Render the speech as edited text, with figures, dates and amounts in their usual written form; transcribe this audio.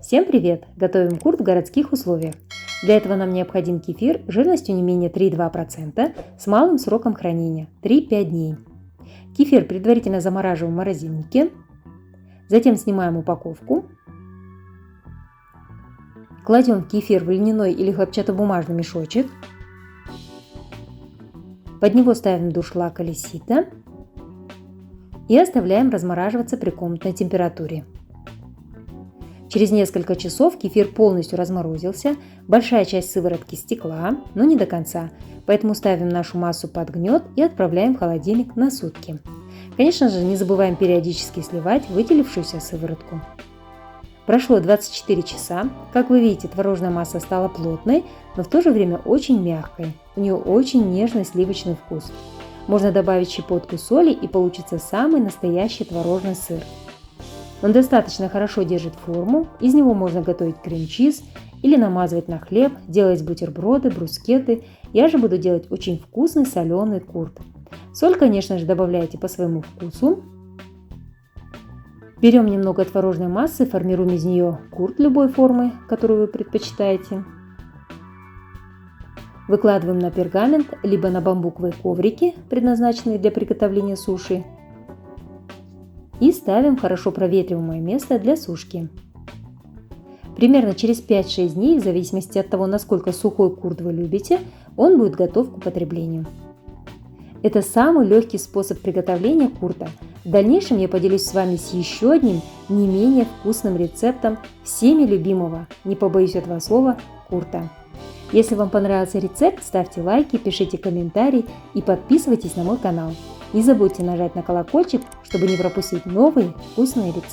Всем привет! Готовим курт в городских условиях. Для этого нам необходим кефир жирностью не менее 3,2% с малым сроком хранения 3-5 дней. Кефир предварительно замораживаем в морозильнике. Затем снимаем упаковку. Кладем кефир в льняной или хлопчатобумажный мешочек. Под него ставим дуршлаг или сито и оставляем размораживаться при комнатной температуре. Через несколько часов кефир полностью разморозился, большая часть сыворотки стекла, но не до конца, поэтому ставим нашу массу под гнет и отправляем в холодильник на сутки. Конечно же, не забываем периодически сливать выделившуюся сыворотку. Прошло 24 часа. Как вы видите, творожная масса стала плотной, но в то же время очень мягкой. У нее очень нежный сливочный вкус. Можно добавить щепотку соли, и получится самый настоящий творожный сыр. Он достаточно хорошо держит форму, из него можно готовить крем-чиз или намазывать на хлеб, делать бутерброды, брускеты. Я же буду делать очень вкусный соленый курт. Соль, конечно же, добавляйте по своему вкусу. Берем немного творожной массы, формируем из нее курт любой формы, которую вы предпочитаете. Выкладываем на пергамент, либо на бамбуковые коврики, предназначенные для приготовления суши. И ставим в хорошо проветриваемое место для сушки. Примерно через 5-6 дней, в зависимости от того, насколько сухой курт вы любите, он будет готов к употреблению. Это самый легкий способ приготовления курта. В дальнейшем я поделюсь с вами с еще одним не менее вкусным рецептом всеми любимого, не побоюсь этого слова, курта. Если вам понравился рецепт, ставьте лайки, пишите комментарии и подписывайтесь на мой канал. Не забудьте нажать на колокольчик, чтобы не пропустить новые вкусные рецепты.